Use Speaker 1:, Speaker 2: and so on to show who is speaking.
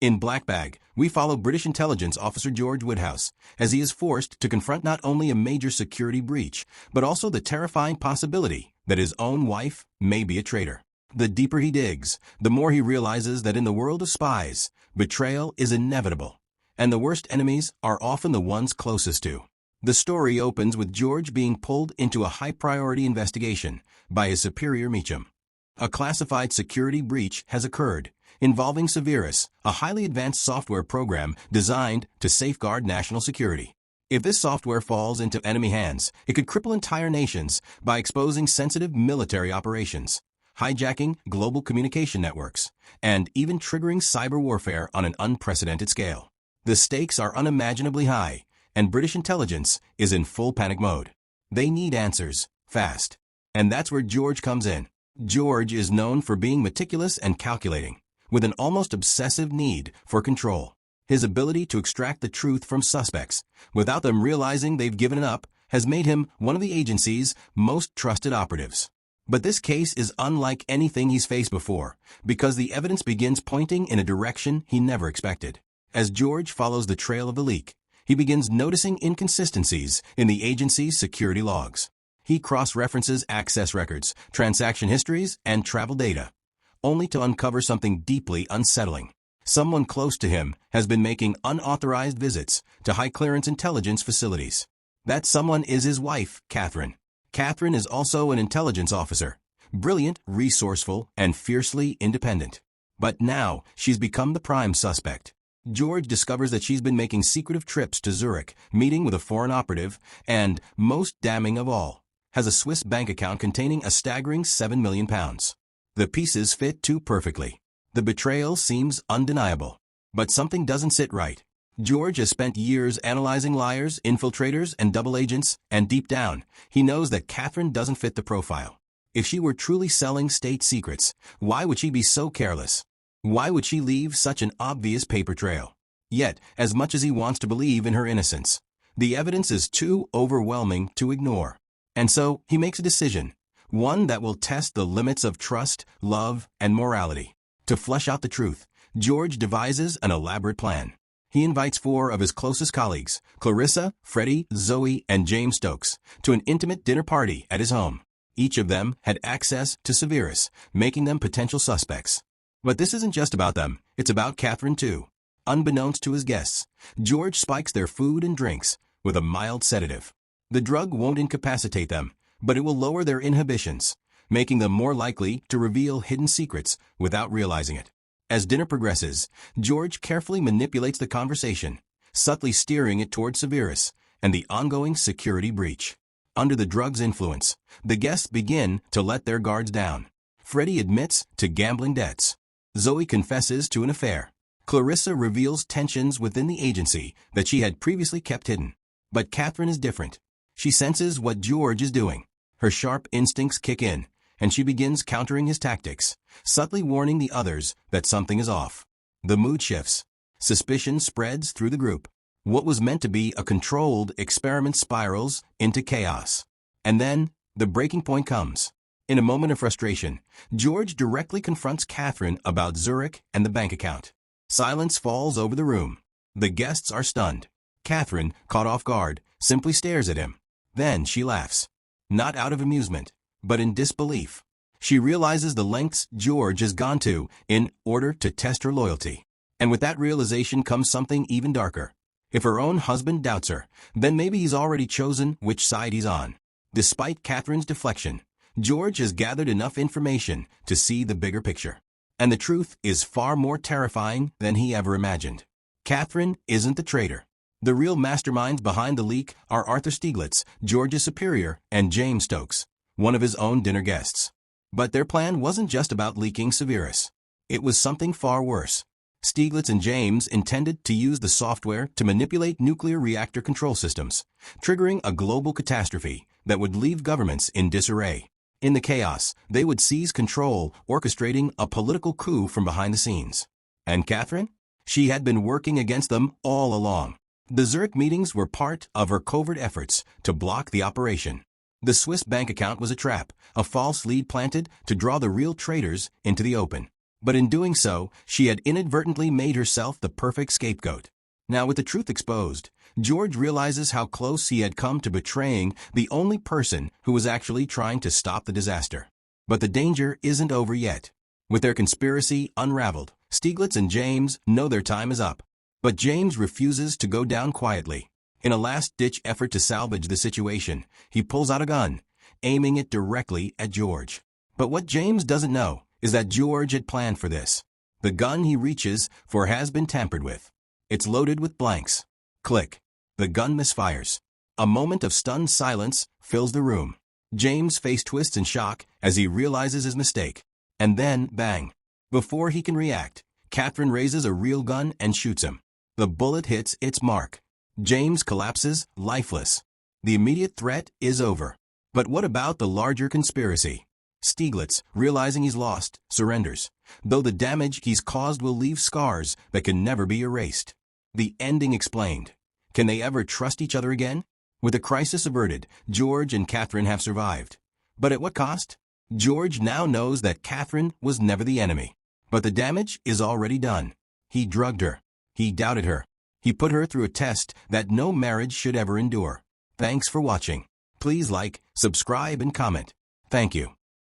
Speaker 1: In Black Bag, we follow British intelligence officer George Woodhouse as he is forced to confront not only a major security breach, but also the terrifying possibility that his own wife may be a traitor. The deeper he digs, the more he realizes that in the world of spies, betrayal is inevitable, and the worst enemies are often the ones closest to. The story opens with George being pulled into a high-priority investigation by his superior Meacham. A classified security breach has occurred, involving Severus, a highly advanced software program designed to safeguard national security. If this software falls into enemy hands, it could cripple entire nations by exposing sensitive military operations, hijacking global communication networks, and even triggering cyber warfare on an unprecedented scale. The stakes are unimaginably high, and British intelligence is in full panic mode. They need answers, fast. And that's where George comes in. George is known for being meticulous and calculating, with an almost obsessive need for control. His ability to extract the truth from suspects, without them realizing they've given it up, has made him one of the agency's most trusted operatives. But this case is unlike anything he's faced before, because the evidence begins pointing in a direction he never expected. As George follows the trail of the leak, he begins noticing inconsistencies in the agency's security logs. He cross-references access records, transaction histories, and travel data, only to uncover something deeply unsettling. Someone close to him has been making unauthorized visits to high-clearance intelligence facilities. That someone is his wife, Catherine. Catherine is also an intelligence officer, brilliant, resourceful, and fiercely independent. But now, she's become the prime suspect. George discovers that she's been making secretive trips to Zurich, meeting with a foreign operative, and, most damning of all, has a Swiss bank account containing a staggering £7 million. The pieces fit too perfectly. The betrayal seems undeniable. But something doesn't sit right. George has spent years analyzing liars, infiltrators, and double agents, and deep down, he knows that Catherine doesn't fit the profile. If she were truly selling state secrets, why would she be so careless? Why would she leave such an obvious paper trail? Yet, as much as he wants to believe in her innocence, the evidence is too overwhelming to ignore. And so, he makes a decision, one that will test the limits of trust, love, and morality. To flesh out the truth, George devises an elaborate plan. He invites 4 of his closest colleagues, Clarissa, Freddie, Zoe, and James Stokes, to an intimate dinner party at his home. Each of them had access to Severus, making them potential suspects. But this isn't just about them, it's about Catherine too. Unbeknownst to his guests, George spikes their food and drinks with a mild sedative. The drug won't incapacitate them, but it will lower their inhibitions, making them more likely to reveal hidden secrets without realizing it. As dinner progresses, George carefully manipulates the conversation, subtly steering it toward Severus and the ongoing security breach. Under the drug's influence, the guests begin to let their guards down. Freddie admits to gambling debts. Zoe confesses to an affair. Clarissa reveals tensions within the agency that she had previously kept hidden. But Catherine is different. She senses what George is doing. Her sharp instincts kick in, and she begins countering his tactics, subtly warning the others that something is off. The mood shifts. Suspicion spreads through the group. What was meant to be a controlled experiment spirals into chaos. And then, the breaking point comes. In a moment of frustration, George directly confronts Catherine about Zurich and the bank account. Silence falls over the room. The guests are stunned. Catherine, caught off guard, simply stares at him. Then she laughs. Not out of amusement, but in disbelief. She realizes the lengths George has gone to in order to test her loyalty. And with that realization comes something even darker. If her own husband doubts her, then maybe he's already chosen which side he's on. Despite Catherine's deflection, George has gathered enough information to see the bigger picture. And the truth is far more terrifying than he ever imagined. Catherine isn't the traitor. The real masterminds behind the leak are Arthur Stieglitz, George's superior, and James Stokes, one of his own dinner guests. But their plan wasn't just about leaking Severus. It was something far worse. Stieglitz and James intended to use the software to manipulate nuclear reactor control systems, triggering a global catastrophe that would leave governments in disarray. In the chaos, they would seize control, orchestrating a political coup from behind the scenes. And Catherine? She had been working against them all along. The Zurich meetings were part of her covert efforts to block the operation. The Swiss bank account was a trap, a false lead planted to draw the real traitors into the open. But in doing so, she had inadvertently made herself the perfect scapegoat. Now, with the truth exposed, George realizes how close he had come to betraying the only person who was actually trying to stop the disaster. But the danger isn't over yet. With their conspiracy unraveled, Stieglitz and James know their time is up. But James refuses to go down quietly. In a last-ditch effort to salvage the situation, he pulls out a gun, aiming it directly at George. But what James doesn't know is that George had planned for this. The gun he reaches for has been tampered with. It's loaded with blanks. Click. The gun misfires. A moment of stunned silence fills the room. James' face twists in shock as he realizes his mistake. And then, bang. Before he can react, Catherine raises a real gun and shoots him. The bullet hits its mark. James collapses, lifeless. The immediate threat is over. But what about the larger conspiracy? Stieglitz, realizing he's lost, surrenders, though the damage he's caused will leave scars that can never be erased. The ending explained. Can they ever trust each other again? With the crisis averted, George and Catherine have survived. But at what cost? George now knows that Catherine was never the enemy. But the damage is already done. He drugged her. He doubted her. He put her through a test that no marriage should ever endure. Thanks for watching. Please like, subscribe, and comment. Thank you.